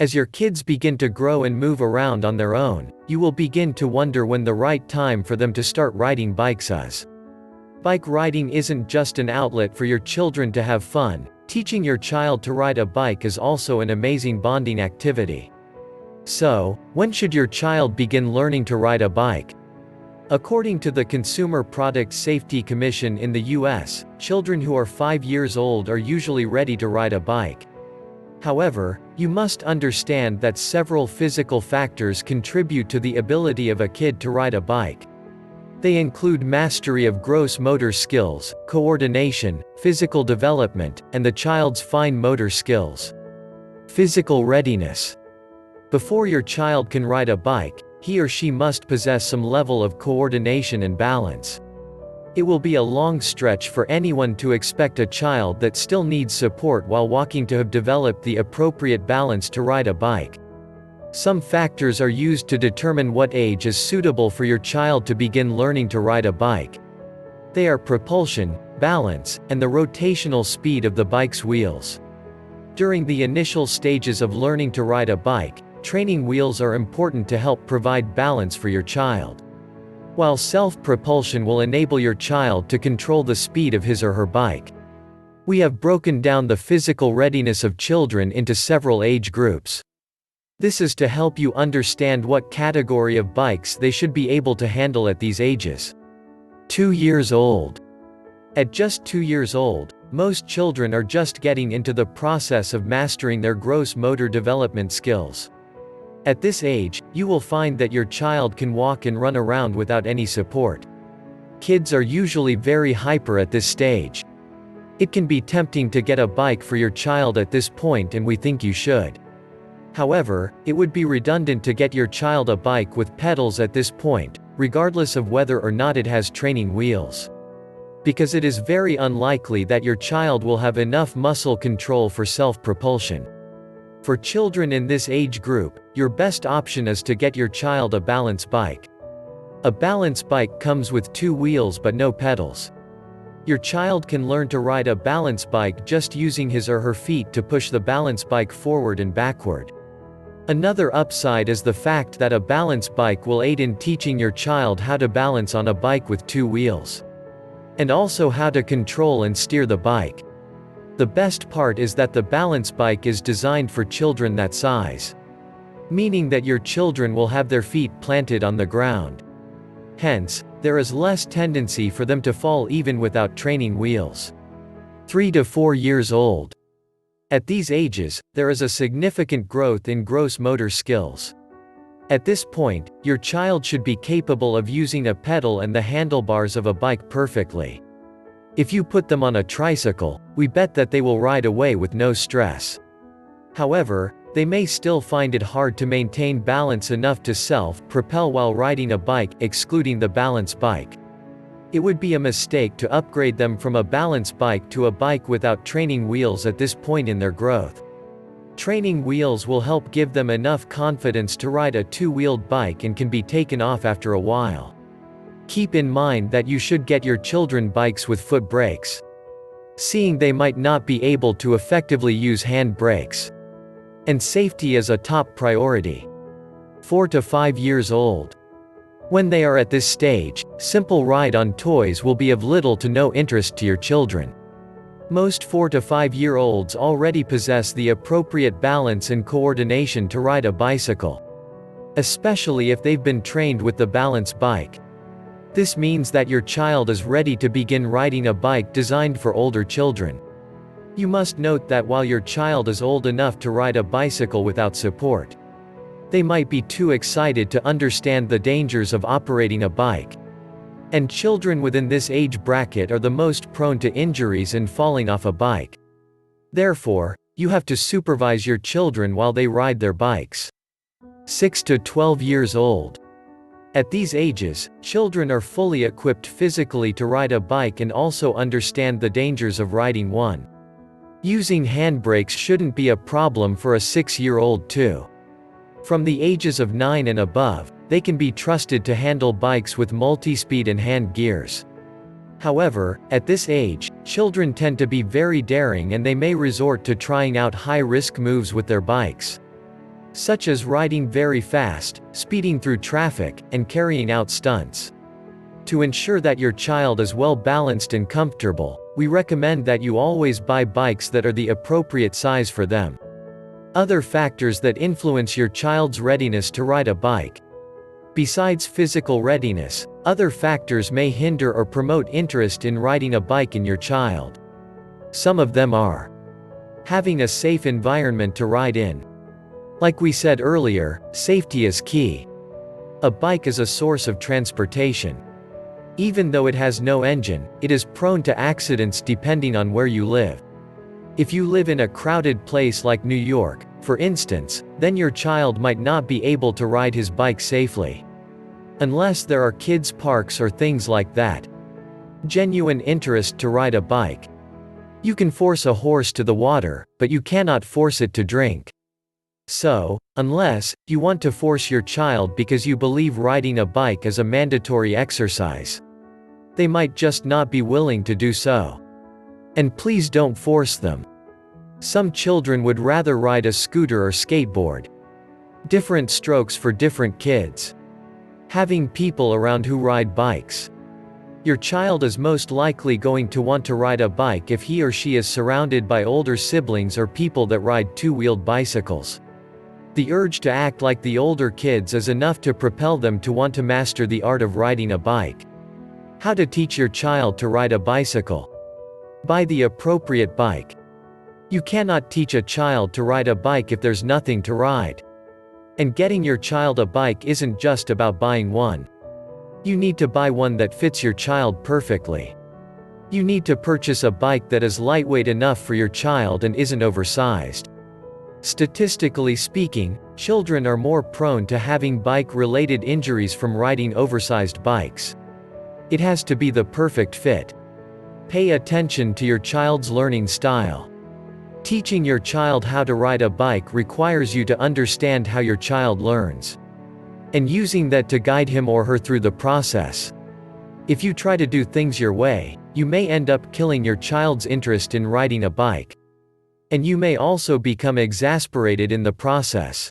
As your kids begin to grow and move around on their own, you will begin to wonder when the right time for them to start riding bikes is. Bike riding isn't just an outlet for your children to have fun. Teaching your child to ride a bike is also an amazing bonding activity. So, when should your child begin learning to ride a bike? According to the Consumer Product Safety Commission in the US, children who are 5 years old are usually ready to ride a bike. However, you must understand that several physical factors contribute to the ability of a kid to ride a bike. They include mastery of gross motor skills, coordination, physical development, and the child's fine motor skills. Physical readiness. Before your child can ride a bike, he or she must possess some level of coordination and balance. It will be a long stretch for anyone to expect a child that still needs support while walking to have developed the appropriate balance to ride a bike. Some factors are used to determine what age is suitable for your child to begin learning to ride a bike. They are propulsion, balance, and the rotational speed of the bike's wheels. During the initial stages of learning to ride a bike, training wheels are important to help provide balance for your child. While self-propulsion will enable your child to control the speed of his or her bike. We have broken down the physical readiness of children into several age groups. This is to help you understand what category of bikes they should be able to handle at these ages. 2 years old. At just 2 years old, most children are just getting into the process of mastering their gross motor development skills. At this age, you will find that your child can walk and run around without any support. Kids are usually very hyper at this stage. It can be tempting to get a bike for your child at this point, and we think you should. However, it would be redundant to get your child a bike with pedals at this point, regardless of whether or not it has training wheels. Because it is very unlikely that your child will have enough muscle control for self-propulsion. For children in this age group, your best option is to get your child a balance bike. A balance bike comes with 2 wheels but no pedals. Your child can learn to ride a balance bike just using his or her feet to push the balance bike forward and backward. Another upside is the fact that a balance bike will aid in teaching your child how to balance on a bike with 2 wheels. And also how to control and steer the bike. The best part is that the balance bike is designed for children that size. Meaning that your children will have their feet planted on the ground. Hence, there is less tendency for them to fall even without training wheels. 3 to 4 years old. At these ages, there is a significant growth in gross motor skills. At this point, your child should be capable of using a pedal and the handlebars of a bike perfectly. If you put them on a tricycle, we bet that they will ride away with no stress. However, they may still find it hard to maintain balance enough to self-propel while riding a bike, excluding the balance bike. It would be a mistake to upgrade them from a balance bike to a bike without training wheels at this point in their growth. Training wheels will help give them enough confidence to ride a 2-wheeled bike and can be taken off after a while. Keep in mind that you should get your children bikes with foot brakes, seeing they might not be able to effectively use hand brakes. And safety is a top priority. 4 to 5 years old. When they are at this stage, simple ride-on toys will be of little to no interest to your children. Most 4 to 5-year-olds already possess the appropriate balance and coordination to ride a bicycle. Especially if they've been trained with the balance bike. This means that your child is ready to begin riding a bike designed for older children. You must note that while your child is old enough to ride a bicycle without support, they might be too excited to understand the dangers of operating a bike. And children within this age bracket are the most prone to injuries and falling off a bike. Therefore, you have to supervise your children while they ride their bikes. 6 to 12 years old. At these ages, children are fully equipped physically to ride a bike and also understand the dangers of riding one. Using handbrakes shouldn't be a problem for a 6-year-old too. From the ages of 9 and above, they can be trusted to handle bikes with multi-speed and hand gears. However, at this age, children tend to be very daring and they may resort to trying out high-risk moves with their bikes. such as riding very fast, speeding through traffic, and carrying out stunts. To ensure that your child is well balanced and comfortable, we recommend that you always buy bikes that are the appropriate size for them. Other factors that influence your child's readiness to ride a bike. Besides physical readiness, other factors may hinder or promote interest in riding a bike in your child. Some of them are having a safe environment to ride in. Like we said earlier, safety is key. A bike is a source of transportation. Even though it has no engine, it is prone to accidents depending on where you live. If you live in a crowded place like New York, for instance, then your child might not be able to ride his bike safely. Unless there are kids' parks or things like that. Genuine interest to ride a bike. You can force a horse to the water, but you cannot force it to drink. So, unless you want to force your child because you believe riding a bike is a mandatory exercise, they might just not be willing to do so. And please don't force them. Some children would rather ride a scooter or skateboard. Different strokes for different kids. Having people around who ride bikes. Your child is most likely going to want to ride a bike if he or she is surrounded by older siblings or people that ride two-wheeled bicycles. The urge to act like the older kids is enough to propel them to want to master the art of riding a bike. How to teach your child to ride a bicycle. Buy the appropriate bike. You cannot teach a child to ride a bike if there's nothing to ride. And getting your child a bike isn't just about buying one. You need to buy one that fits your child perfectly. You need to purchase a bike that is lightweight enough for your child and isn't oversized. Statistically speaking, children are more prone to having bike-related injuries from riding oversized bikes. It has to be the perfect fit. Pay attention to your child's learning style. Teaching your child how to ride a bike requires you to understand how your child learns. And using that to guide him or her through the process. If you try to do things your way, you may end up killing your child's interest in riding a bike. And you may also become exasperated in the process.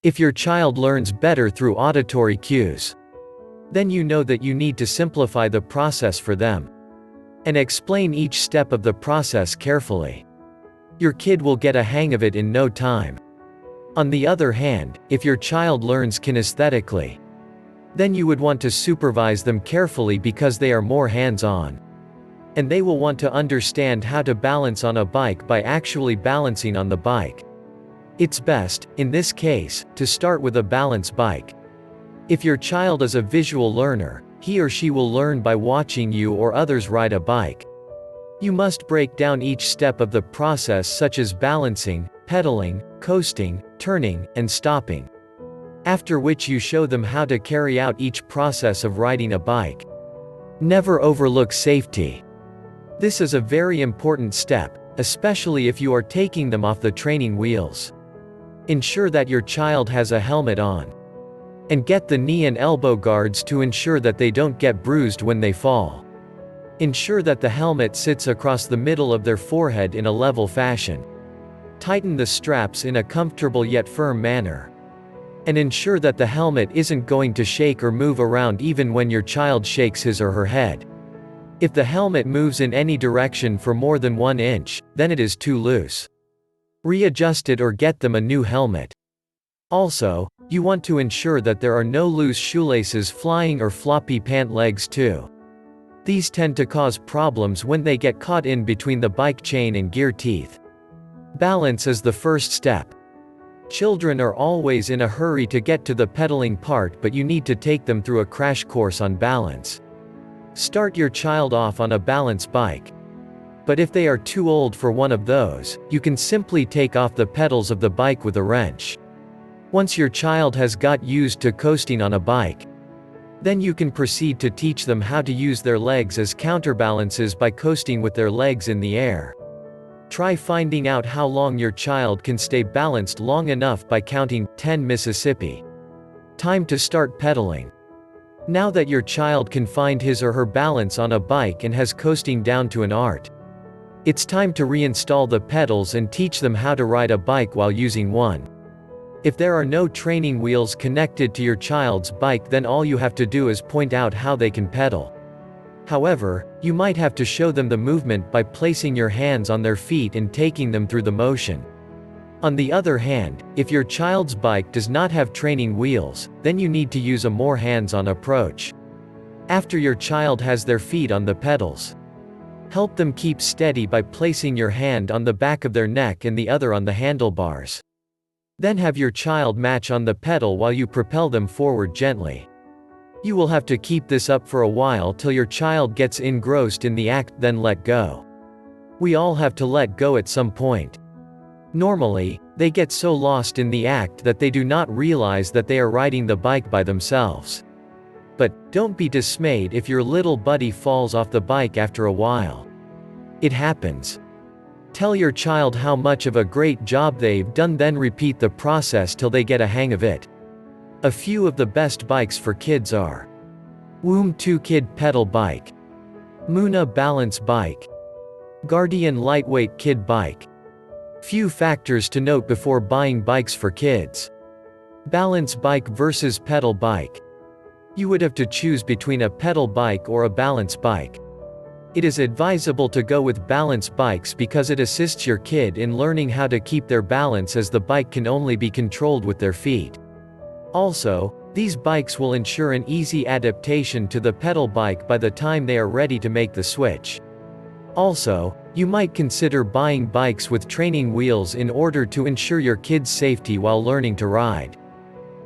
If your child learns better through auditory cues, then you know that you need to simplify the process for them. And explain each step of the process carefully. Your kid will get a hang of it in no time. On the other hand, if your child learns kinesthetically, then you would want to supervise them carefully because they are more hands-on. And they will want to understand how to balance on a bike by actually balancing on the bike. It's best, in this case, to start with a balance bike. If your child is a visual learner, he or she will learn by watching you or others ride a bike. You must break down each step of the process, such as balancing, pedaling, coasting, turning, and stopping. After which you show them how to carry out each process of riding a bike. Never overlook safety. This is a very important step, especially if you are taking them off the training wheels. Ensure that your child has a helmet on. And get the knee and elbow guards to ensure that they don't get bruised when they fall. Ensure that the helmet sits across the middle of their forehead in a level fashion. Tighten the straps in a comfortable yet firm manner. And ensure that the helmet isn't going to shake or move around even when your child shakes his or her head. If the helmet moves in any direction for more than 1 inch, then it is too loose. Readjust it or get them a new helmet. Also, you want to ensure that there are no loose shoelaces flying or floppy pant legs too. These tend to cause problems when they get caught in between the bike chain and gear teeth. Balance is the first step. Children are always in a hurry to get to the pedaling part, but you need to take them through a crash course on balance. Start your child off on a balance bike. But if they are too old for one of those, you can simply take off the pedals of the bike with a wrench. Once your child has got used to coasting on a bike, then you can proceed to teach them how to use their legs as counterbalances by coasting with their legs in the air. Try finding out how long your child can stay balanced long enough by counting 10 Mississippi. Time to start pedaling. Now that your child can find his or her balance on a bike and has coasting down to an art, it's time to reinstall the pedals and teach them how to ride a bike while using one. If there are no training wheels connected to your child's bike, then all you have to do is point out how they can pedal. However, you might have to show them the movement by placing your hands on their feet and taking them through the motion. On the other hand, if your child's bike does not have training wheels, then you need to use a more hands-on approach. After your child has their feet on the pedals, help them keep steady by placing your hand on the back of their neck and the other on the handlebars. Then have your child match on the pedal while you propel them forward gently. You will have to keep this up for a while till your child gets engrossed in the act, then let go. We all have to let go at some point. Normally, they get so lost in the act that they do not realize that they are riding the bike by themselves. But, don't be dismayed if your little buddy falls off the bike after a while. It happens. Tell your child how much of a great job they've done, then repeat the process till they get a hang of it. A few of the best bikes for kids are Womb 2 Kid Pedal Bike, Muna Balance Bike, Guardian Lightweight Kid Bike. Few factors to note before buying bikes for kids. Balance bike versus pedal bike. You would have to choose between a pedal bike or a balance bike. It is advisable to go with balance bikes because it assists your kid in learning how to keep their balance, as the bike can only be controlled with their feet. Also, these bikes will ensure an easy adaptation to the pedal bike by the time they are ready to make the switch. Also, you might consider buying bikes with training wheels in order to ensure your kid's safety while learning to ride.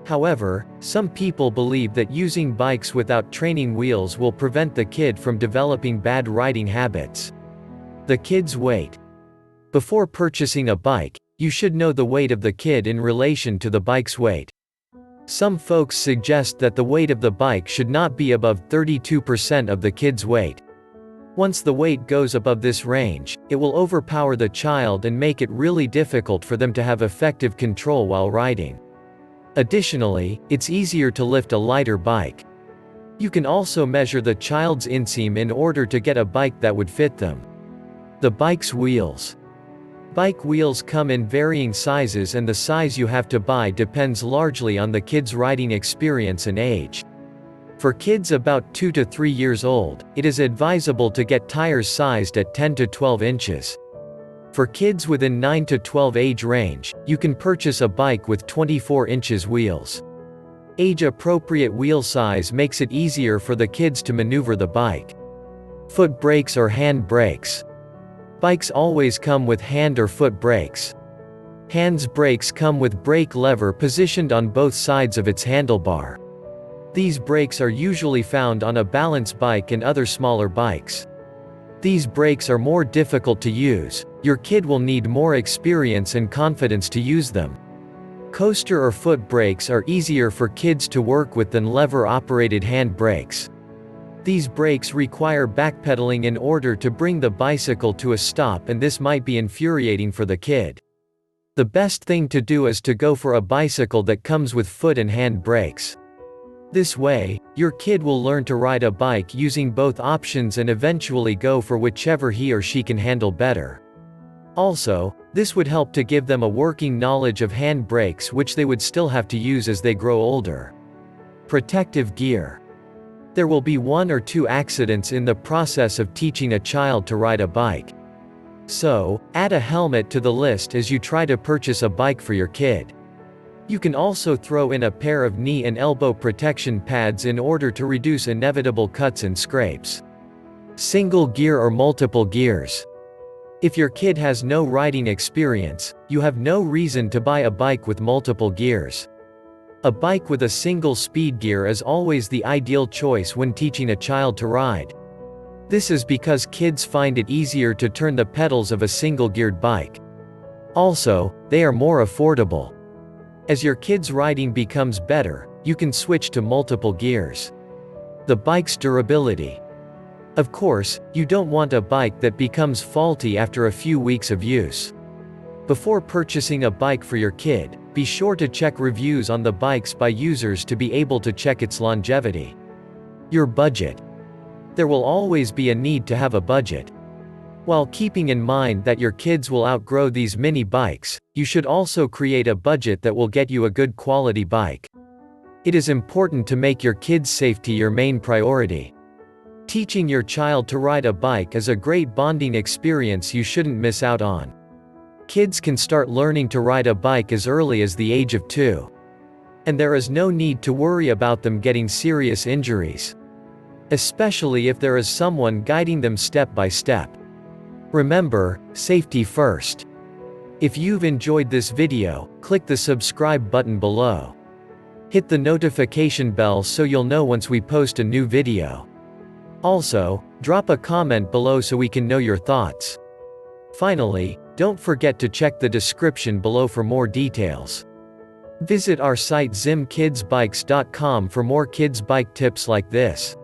However, some people believe that using bikes without training wheels will prevent the kid from developing bad riding habits. The kid's weight. Before purchasing a bike, you should know the weight of the kid in relation to the bike's weight. Some folks suggest that the weight of the bike should not be above 32% of the kid's weight. Once the weight goes above this range, it will overpower the child and make it really difficult for them to have effective control while riding. Additionally, it's easier to lift a lighter bike. You can also measure the child's inseam in order to get a bike that would fit them. The bike's wheels. Bike wheels come in varying sizes, and the size you have to buy depends largely on the kid's riding experience and age. For kids about 2 to 3 years old, it is advisable to get tires sized at 10 to 12 inches. For kids within 9 to 12 age range, you can purchase a bike with 24 inches wheels. Age-appropriate wheel size makes it easier for the kids to maneuver the bike. Foot brakes or hand brakes. Bikes always come with hand or foot brakes. Hands brakes come with brake lever positioned on both sides of its handlebar. These brakes are usually found on a balance bike and other smaller bikes. These brakes are more difficult to use. Your kid will need more experience and confidence to use them. Coaster or foot brakes are easier for kids to work with than lever-operated hand brakes. These brakes require backpedaling in order to bring the bicycle to a stop, and this might be infuriating for the kid. The best thing to do is to go for a bicycle that comes with foot and hand brakes. This way, your kid will learn to ride a bike using both options and eventually go for whichever he or she can handle better. Also, this would help to give them a working knowledge of hand brakes, which they would still have to use as they grow older. Protective gear. There will be 1 or 2 accidents in the process of teaching a child to ride a bike. So, add a helmet to the list as you try to purchase a bike for your kid. You can also throw in a pair of knee and elbow protection pads in order to reduce inevitable cuts and scrapes. Single gear or multiple gears. If your kid has no riding experience, you have no reason to buy a bike with multiple gears. A bike with a single speed gear is always the ideal choice when teaching a child to ride. This is because kids find it easier to turn the pedals of a single-geared bike. Also, they are more affordable. As your kid's riding becomes better, you can switch to multiple gears. The bike's durability. Of course, you don't want a bike that becomes faulty after a few weeks of use. Before purchasing a bike for your kid, be sure to check reviews on the bikes by users to be able to check its longevity. Your budget. There will always be a need to have a budget. While keeping in mind that your kids will outgrow these mini bikes, you should also create a budget that will get you a good quality bike. It is important to make your kids' safety your main priority. Teaching your child to ride a bike is a great bonding experience you shouldn't miss out on. Kids can start learning to ride a bike as early as the age of 2. And there is no need to worry about them getting serious injuries. Especially if there is someone guiding them step by step. Remember, safety first. If you've enjoyed this video, click the subscribe button below. Hit the notification bell so you'll know once we post a new video. Also, drop a comment below so we can know your thoughts. Finally, don't forget to check the description below for more details. Visit our site zimkidsbikes.com for more kids bike tips like this.